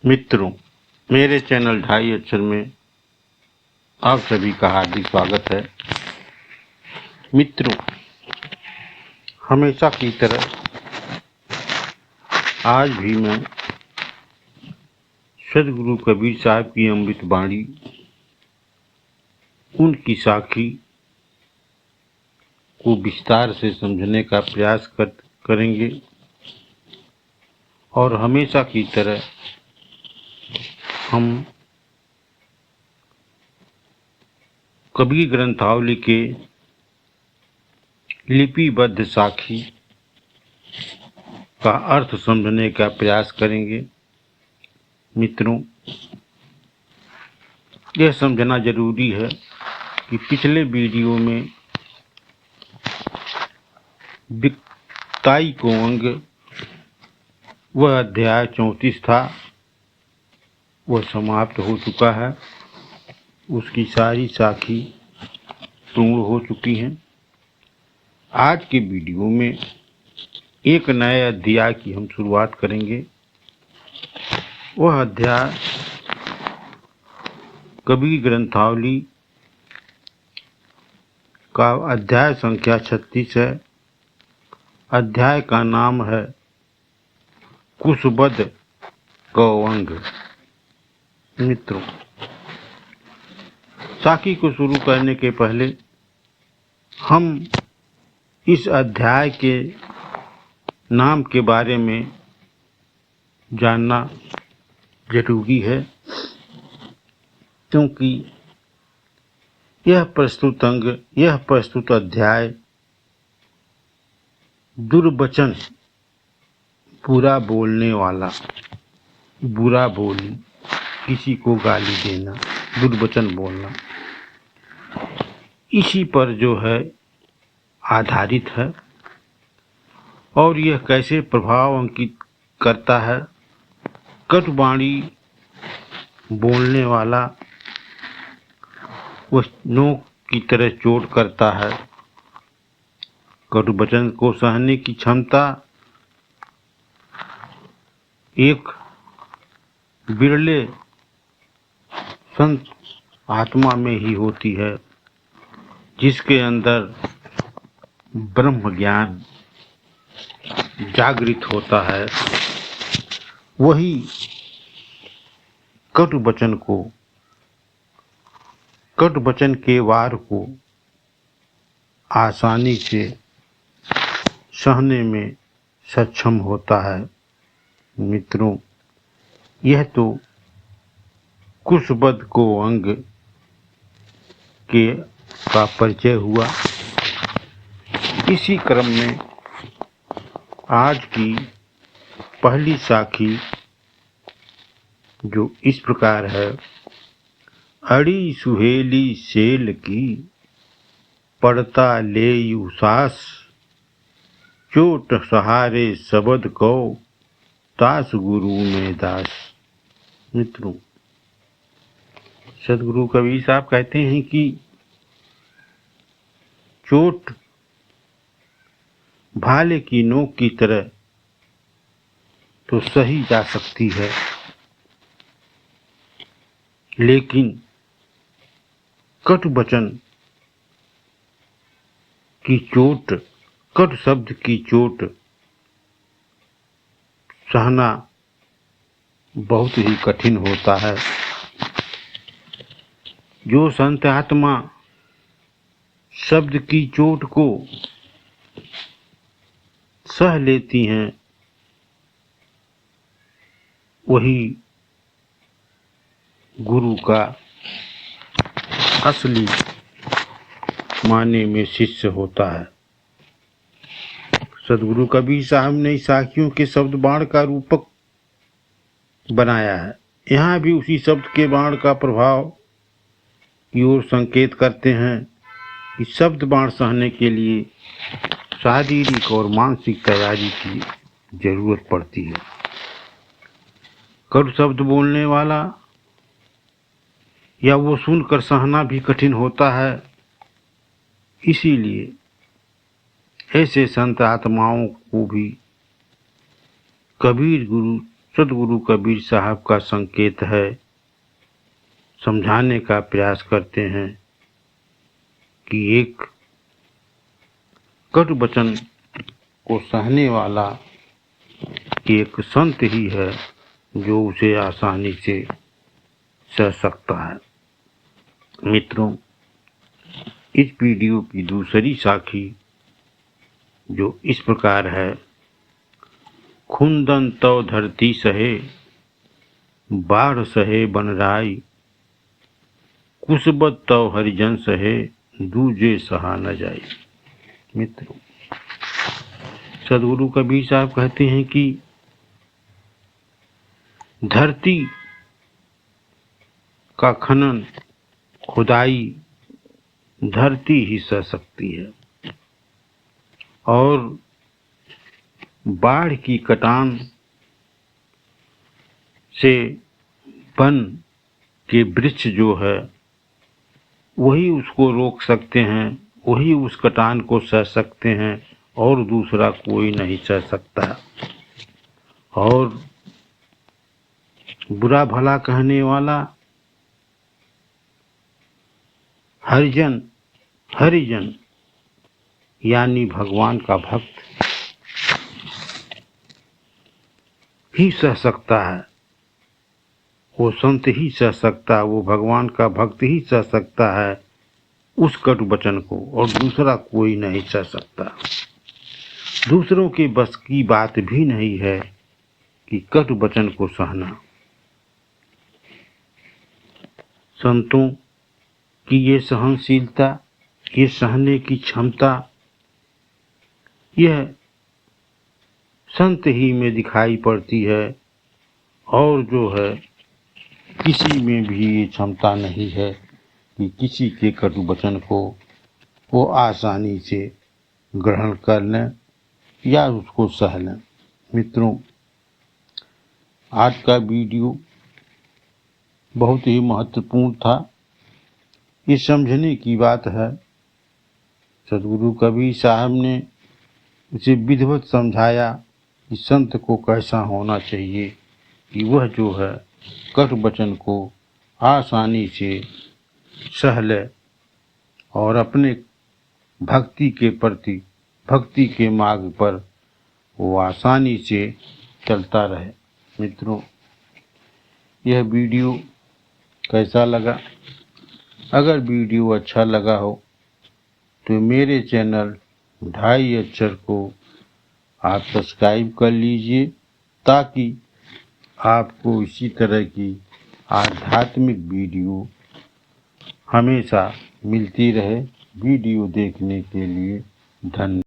मित्रों, मेरे चैनल ढाई अक्षर में आप सभी का हार्दिक स्वागत है। मित्रों, हमेशा की तरह आज भी मैं सदगुरु कबीर साहब की अमृत वाणी, उनकी साखी को विस्तार से समझने का प्रयास करेंगे और हमेशा की तरह हम कबीर ग्रंथावली के लिपिबद्ध साखी का अर्थ समझने का प्रयास करेंगे। मित्रों, यह समझना जरूरी है कि पिछले वीडियो में विक्ताई को अंग वह अध्याय 34 था, वह समाप्त हो चुका है। उसकी सारी साखी पूर्ण हो चुकी हैं। आज के वीडियो में एक नए अध्याय की हम शुरुआत करेंगे। वह अध्याय कबीर ग्रंथावली का अध्याय संख्या 36 है। अध्याय का नाम है कुशबद्ध कौवंग। मित्रों, साखी को शुरू करने के पहले हम इस अध्याय के नाम के बारे में जानना जरूरी है, क्योंकि यह प्रस्तुत अध्याय दुर्वचन, बुरा बोलने वाला, बुरा बोली, किसी को गाली देना, दुर्वचन बोलना, इसी पर जो है आधारित है। और यह कैसे प्रभाव अंकित करता है। कटुवाणी बोलने वाला वह नोक की तरह चोट करता है। कटुवचन को सहने की क्षमता एक बिरले संत आत्मा में ही होती है, जिसके अंदर ब्रह्म ज्ञान जागृत होता है। वही कटुवचन के वार को आसानी से सहने में सक्षम होता है। मित्रों, यह तो कुशबद्ध कौवंग का परिचय हुआ। इसी क्रम में आज की पहली साखी जो इस प्रकार है। अड़ी सुहेली सेल की पड़ता लेयु सास, चोट सहारे शबद को तास गुरु में दास। मित्रों, सदगुरु कबीर साहब कहते हैं कि चोट भाले की नोक की तरह तो सही जा सकती है, लेकिन कटुवचन की चोट, कटु शब्द की चोट सहना बहुत ही कठिन होता है। जो संत आत्मा शब्द की चोट को सह लेती हैं, वही गुरु का असली माने में शिष्य होता है। सदगुरु कबीर साहब ने साखियों के शब्द बाण का रूपक बनाया है। यहाँ भी उसी शब्द के बाण का प्रभाव की ओर संकेत करते हैं कि शब्द बाण सहने के लिए शारीरिक और मानसिक तैयारी की जरूरत पड़ती है। कटु शब्द बोलने वाला या वो सुनकर सहना भी कठिन होता है। इसीलिए ऐसे संत आत्माओं को भी कबीर गुरु सदगुरु कबीर साहब का संकेत है, समझाने का प्रयास करते हैं कि एक कटु वचन को सहने वाला एक संत ही है जो उसे आसानी से सह सकता है। मित्रों, इस वीडियो की दूसरी साखी जो इस प्रकार है, खुंदन तव धरती सहे, बाढ़ सहे बनराई, कुसबत तव हरिजन सहे, दूजे सहा न जाई। मित्रों, सदगुरु कबीर साहब कहते हैं कि धरती का खनन, खुदाई धरती ही सह सकती है, और बाढ़ की कटान से वन के वृक्ष जो है वही उसको रोक सकते हैं, वही उस कटान को सह सकते हैं, और दूसरा कोई नहीं सह सकता। और बुरा भला कहने वाला हरिजन यानी भगवान का भक्त ही सह सकता है, वो संत ही सह सकता है, वो भगवान का भक्त ही सह सकता है उस कटु वचन को, और दूसरा कोई नहीं सह सकता। दूसरों के बस की बात भी नहीं है कि कटु वचन को सहना। संतों की ये सहनशीलता, ये सहने की क्षमता, यह संत ही में दिखाई पड़ती है, और जो है किसी में भी ये क्षमता नहीं है कि किसी के कटु वचन को वो आसानी से ग्रहण कर लें या उसको सह लें। मित्रों, आज का वीडियो बहुत ही महत्वपूर्ण था। ये समझने की बात है, सदगुरु कबीर साहब ने उसे विधिवत समझाया कि संत को कैसा होना चाहिए कि वह जो है कटु वचन को आसानी से सह ले और अपने भक्ति के प्रति, भक्ति के मार्ग पर वो आसानी से चलता रहे। मित्रों, यह वीडियो कैसा लगा? अगर वीडियो अच्छा लगा हो तो मेरे चैनल ढाई अक्षर को आप सब्सक्राइब कर लीजिए, ताकि आपको इसी तरह की आध्यात्मिक वीडियो हमेशा मिलती रहे। वीडियो देखने के लिए धन्यवाद।